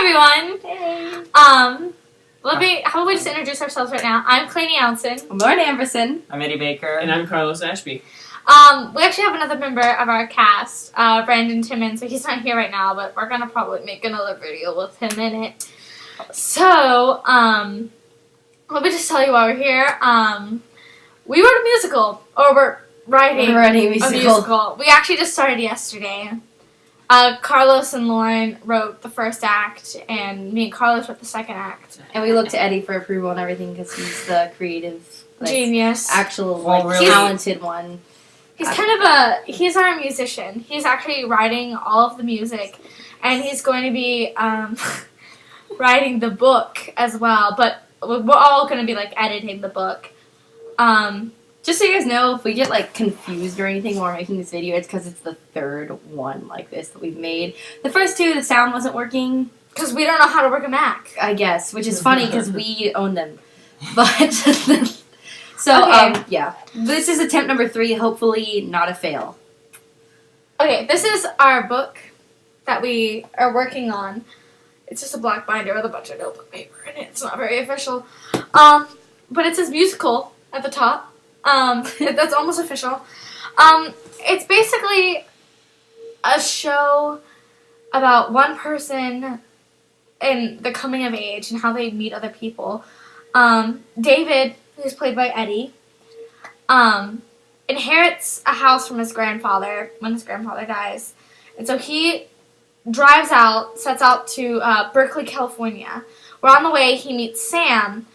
everyone. Hey. How about we just introduce ourselves right now? I'm Claney Allenson. I'm Lauren Amberson. I'm Eddie Baker. And I'm Carlos Ashby. We actually have another member of our cast, Brandon Timmons, but he's not here right now, but we're gonna probably make another video with him in it. So, let me just tell you why we're here. We wrote a musical, or we're writing a musical. We actually just started yesterday. Carlos and Lauren wrote the first act, and me and Carlos wrote the second act. And we look to Eddie for approval and everything because he's the creative, genius, actual, really? talented one. He's he's our musician. He's actually writing all of the music, and he's going to be writing the book as well. But we're all going to be editing the book. Just so you guys know, if we get confused or anything while we're making this video, it's because it's the third one like this that we've made. The first two, the sound wasn't working. Because we don't know how to work a Mac. I guess, which is funny because we own them. But, so, Okay. yeah. This is attempt number 3, hopefully not a fail. Okay, this is our book that we are working on. It's just a black binder with a bunch of notebook paper in it. It's not very official. But it says musical at the top. That's almost official. It's basically a show about one person and the coming of age and how they meet other people. David, who's played by Eddie, inherits a house from his grandfather when his grandfather dies. And so he sets out to Berkeley, California, where on the way he meets Sam,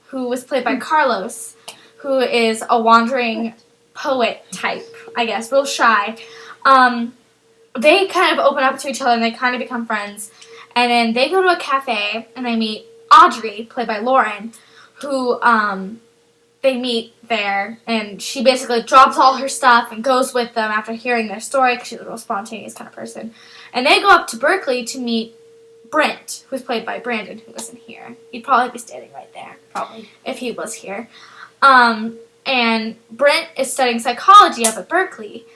who was played by Carlos, who is a wandering poet type, I guess, real shy. They kind of open up to each other and they kind of become friends. And then they go to a cafe and they meet Audrey, played by Lauren, who they meet there. And she basically drops all her stuff and goes with them after hearing their story because she's a real spontaneous kind of person. And they go up to Berkeley to meet Brent, who's played by Brandon, who isn't here. He'd probably be standing right there, probably, if he was here. And Brent is studying psychology up at Berkeley.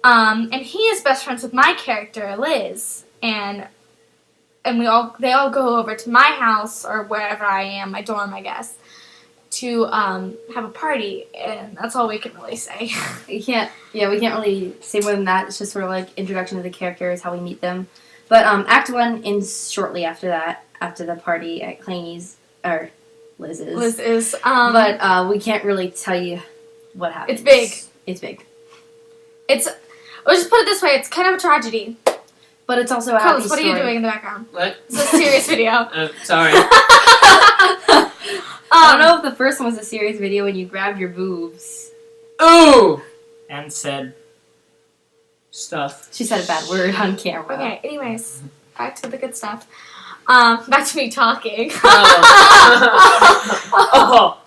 And he is best friends with my character, Liz. And they all go over to my house, or wherever I am, my dorm, I guess, to have a party. And that's all we can really say. We can't really say more than that. It's just sort of introduction to the characters, how we meet them. But Act 1 ends shortly after that, after the party at Claney's, or Liz's. Liz's. But we can't really tell you what happens. It's big. It's big. We'll just put it this way, it's kind of a tragedy. But it's also a Carlos, happy what story. are you doing in the background? What? It's a serious video. Sorry. I don't know if the first one was a serious video when you grabbed your boobs. Ooh! And said stuff. She said a bad word on camera. Okay, anyways, back to the good stuff. Back to me talking. Oh.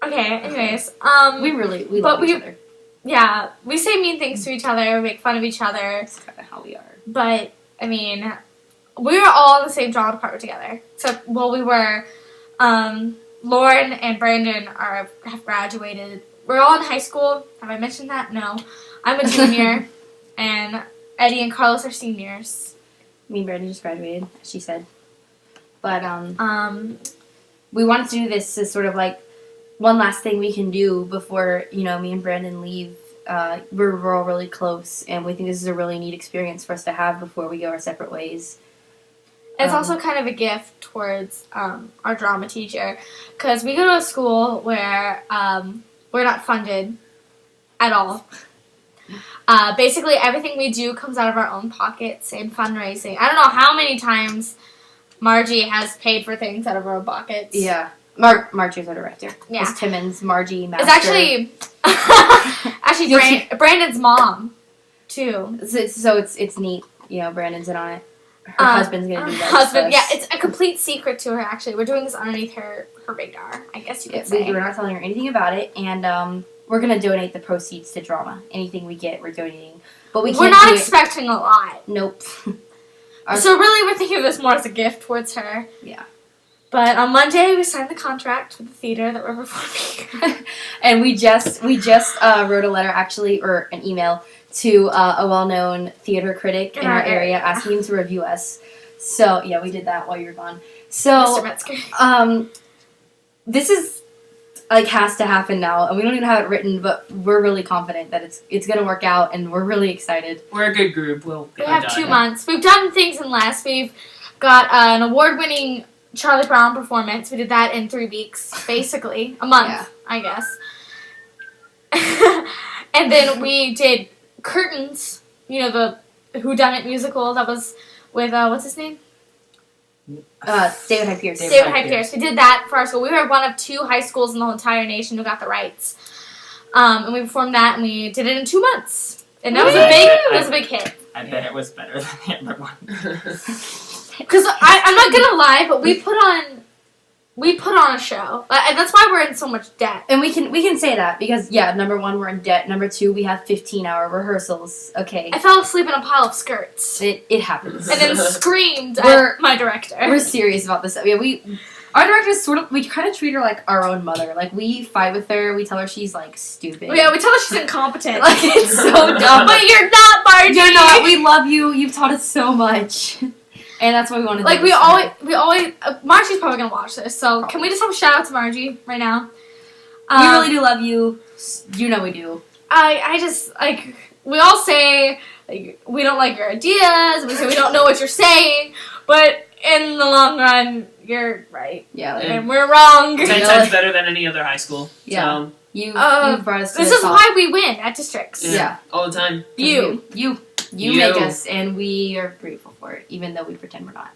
Okay, anyways, We love each other. yeah, we say mean things to each other, we make fun of each other, That's kind of how we are. but, I mean, we were all in the same drama department together. We were, Lauren and Brandon have graduated. We're all in high school. Have I mentioned that? No. I'm a junior, and Eddie and Carlos are seniors. Me and Brandon just graduated, as she said. But, we wanted to do this as sort of one last thing we can do before, me and Brandon leave. We're all really close, and we think this is a really neat experience for us to have before we go our separate ways. It's also kind of a gift towards our drama teacher, because we go to a school where we're not funded at all. Basically, everything we do comes out of our own pockets and fundraising. I don't know how many times Margie has paid for things out of her own pockets. Yeah. Margie's our director. Yeah. It's Timmons, Margie, Master. It's actually Brandon's mom, too. So it's neat. Brandon's in on it. Her husband's going to do that. Husband, yeah, it's a complete secret to her, actually. We're doing this underneath her radar, I guess you could say. We're not telling her anything about it, and we're going to donate the proceeds to drama. Anything we get, we're donating. But we're not expecting a lot. Nope. So really, we're thinking of this more as a gift towards her. Yeah. But on Monday, we signed the contract with the theater that we're performing. And we just wrote a letter, actually, or an email, to a well-known theater critic in our area asking him to review us. So yeah, we did that while you were gone. Mr. So Metzger. this is like has to happen now, and we don't even have it written, but we're really confident that it's gonna work out, and we're really excited. We're a good group. We'll We get have it 2 done. months. We've done things in less. We've got an award-winning Charlie Brown performance. We did that in 3 weeks, basically. A month, Yeah. I guess. And then we did Curtains, you know, the Whodunit musical that was with, what's his name? David Hyde Pierce. David David Hyde Hyde Pierce. We did that for our school. We were one of 2 high schools in the whole entire nation who got the rights. And we performed that, and we did it in 2 months. And that was a big hit. I bet it was better than the other one. Because I'm not gonna lie, but we put on a show. And that's why we're in so much debt. And we can say that because number 1, we're in debt. Number 2, we have 15-hour rehearsals. Okay, I fell asleep in a pile of skirts. it happens. And then screamed We're- at my director. We're serious about this. Yeah, our director is we kind of treat her like our own mother. Like we fight with her. We tell her she's like stupid. Yeah, we tell her she's incompetent. Like it's so dumb. But you're not, Margie. You're not. We love you. You've taught us so much, and that's why we want to. Like we always. Margie's probably gonna watch this. So can we just have a shout out to Margie right now? We really do love you. You know we do. I just like we all say like we don't like your ideas. We say we don't know what you're saying, but in the long run, you're right, Yeah. Like, and we're wrong. 10 times better than any other high school. Yeah. So, you Uh, brought us to This the is top. why we win at districts. Yeah. all the time. You. You You. make us, and we are grateful for it, even though we pretend we're not.